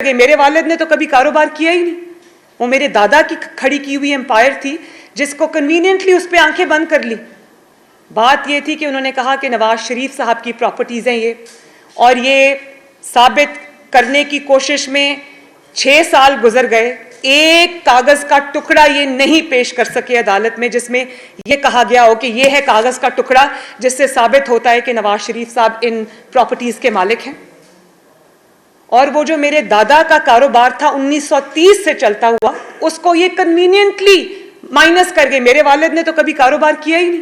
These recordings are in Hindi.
मेरे वालिद ने तो कभी कारोबार किया ही नहीं। वो मेरे दादा की खड़ी की हुई एम्पायर थी जिसको कन्वीनियंटली उस पर आंखें बंद कर ली। बात ये थी कि उन्होंने कहा कि नवाज शरीफ साहब की प्रॉपर्टीज़ हैं ये, और ये साबित करने की कोशिश में 6 साल गुजर गए। एक कागज़ का टुकड़ा ये नहीं पेश कर सके अदालत में जिसमें ये कहा गया हो कि ये है कागज़ का टुकड़ा जिससे साबित होता है कि नवाज शरीफ साहब इन प्रॉपर्टीज़ के मालिक हैं। और वो जो मेरे दादा का कारोबार था 1930 से चलता हुआ, उसको ये कन्वीनियंटली माइनस कर गए। मेरे वालिद ने तो कभी कारोबार किया ही नहीं।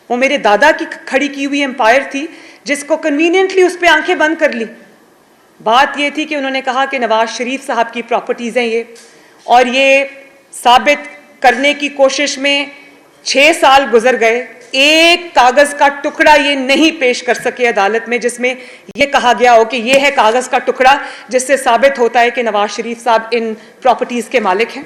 वो मेरे दादा की खड़ी की हुई एम्पायर थी जिसको कन्वीनियंटली उस पर आंखें बंद कर ली। बात ये थी कि उन्होंने कहा कि नवाज शरीफ साहब की प्रॉपर्टीज़ हैं ये, और ये साबित करने की कोशिश में 6 साल गुजर गए। एक कागज़ का टुकड़ा ये नहीं पेश कर सके अदालत में जिसमें ये कहा गया हो कि ये है कागज़ का टुकड़ा जिससे साबित होता है कि नवाज शरीफ साहब इन प्रॉपर्टीज़ के मालिक हैं।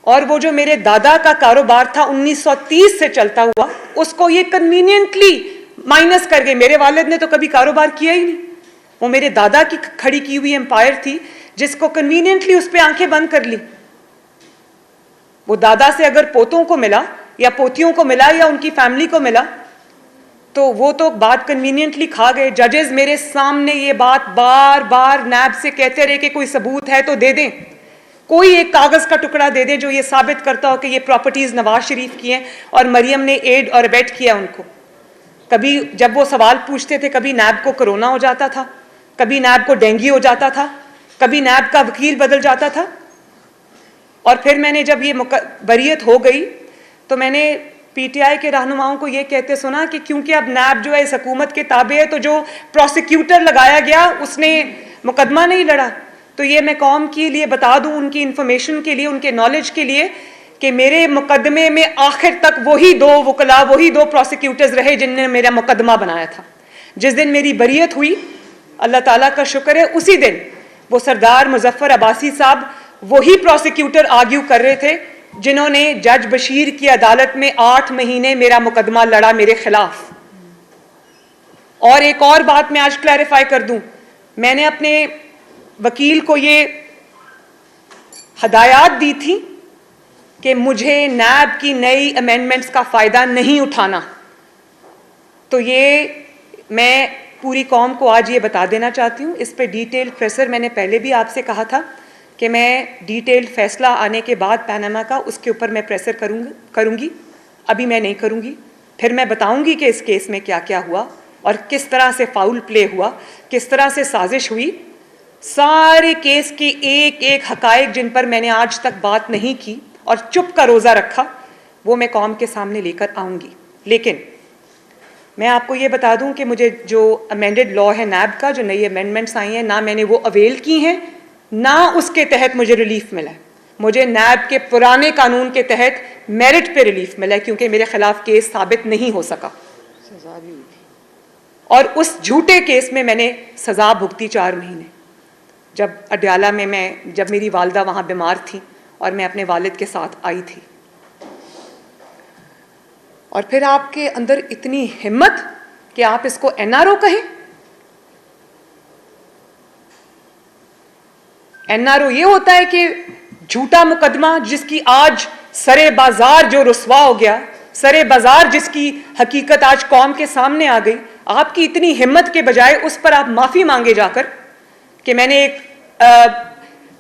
और वो जो मेरे दादा का कारोबार था 1930 से चलता हुआ, उसको ये कन्वीनियंटली माइनस कर गए। मेरे वालिद ने तो कभी कारोबार किया ही नहीं। वो मेरे दादा की खड़ी की हुई एम्पायर थी जिसको कन्वीनियंटली उस पर आंखें बंद कर ली। वो दादा से अगर पोतों को मिला या पोतियों को मिला या उनकी फैमिली को मिला तो वो तो बात कन्वीनियंटली खा गए। जजेस मेरे सामने ये बात बार बार नैब से कहते रहे कि कोई सबूत है तो दे दें, कोई एक कागज़ का टुकड़ा दे दें जो ये साबित करता हो कि ये प्रॉपर्टीज़ नवाज शरीफ की हैं और मरियम ने एड और अबेट किया उनको। कभी जब वो सवाल पूछते थे, कभी नैब को कोरोना हो जाता था, कभी नैब को डेंगू हो जाता था, कभी नैब का वकील बदल जाता था। और फिर मैंने जब ये बरियत हो गई तो मैंने पीटीआई के रहनुमाओं को ये कहते सुना कि क्योंकि अब नैब जो है इस हुकूमत के ताबे है, तो जो प्रोसिक्यूटर लगाया गया उसने मुकदमा नहीं लड़ा। तो ये मैं कौम के लिए बता दूं, उनकी इंफॉर्मेशन के लिए, उनके नॉलेज के लिए, कि मेरे मुकदमे में आखिर तक वही 2 वकला, वही 2 प्रोसिक्यूटर्स रहे जिनने मेरा मुकदमा बनाया था। जिस दिन मेरी बरियत हुई, अल्लाह ताला का शुक्र है, उसी दिन वो सरदार मुजफ्फर अब्बासी साहब वही प्रोसिक्यूटर आर्ग्यू कर रहे थे जिन्होंने जज बशीर की अदालत में 8 महीने मेरा मुकदमा लड़ा मेरे खिलाफ। और एक और बात मैं आज क्लैरिफाई कर दूं, मैंने अपने वकील को ये हदायत दी थी कि मुझे नैब की नई अमेंडमेंट्स का फ़ायदा नहीं उठाना। तो ये मैं पूरी कौम को आज ये बता देना चाहती हूँ। इस पर डिटेल प्रेशर मैंने पहले भी आपसे कहा था कि मैं डिटेल फैसला आने के बाद पैनामा का, उसके ऊपर मैं प्रेशर करूँगी। अभी मैं नहीं करूँगी। फिर मैं बताऊँगी कि इस केस में क्या क्या हुआ और किस तरह से फाउल प्ले हुआ, किस तरह से साजिश हुई। सारे केस के एक एक हकायक जिन पर मैंने आज तक बात नहीं की और चुप का रोज़ा रखा, वो मैं कौम के सामने लेकर आऊँगी। लेकिन मैं आपको ये बता दूं कि मुझे जो अमेंडेड लॉ है नैब का, जो नई अमेंडमेंट्स आई हैं, ना मैंने वो अवेल की हैं, ना उसके तहत मुझे रिलीफ मिला है। मुझे नैब के पुराने कानून के तहत मेरिट पे रिलीफ मिला है क्योंकि मेरे खिलाफ केस साबित नहीं हो सका। सजा भी हुई और उस झूठे केस में मैंने सजा भुगती 4 महीने। जब अडयाला में जब मेरी वालदा वहाँ बीमार थी और मैं अपने वालिद के साथ आई थी, और फिर आपके अंदर इतनी हिम्मत कि आप इसको एनआरओ कहें। एनआरओ ये होता है कि झूठा मुकदमा जिसकी आज सरे बाजार जो रुसवा हो गया, सरे बाजार जिसकी हकीकत आज कौम के सामने आ गई, आपकी इतनी हिम्मत के बजाय उस पर आप माफ़ी मांगे जाकर कि मैंने एक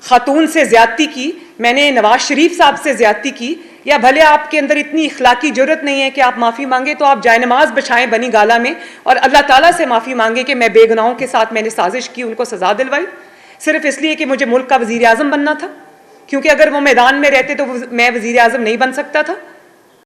खातून से ज़्यादती की, मैंने नवाज शरीफ साहब से ज़्यादती की, या भले आपके अंदर इतनी इखलाकी जरूरत नहीं है कि आप माफ़ी मांगे, तो आप जायनमाज बिछाएं बनी गाला में और अल्लाह ताला से माफ़ी मांगे कि मैं बेगुनाहों के साथ मैंने साजिश की, उनको सज़ा दिलवाई, सिर्फ इसलिए कि मुझे मुल्क का वज़ीर आज़म बनना था। क्योंकि अगर वो मैदान में रहते तो मैं वज़ीर आज़म नहीं बन सकता था।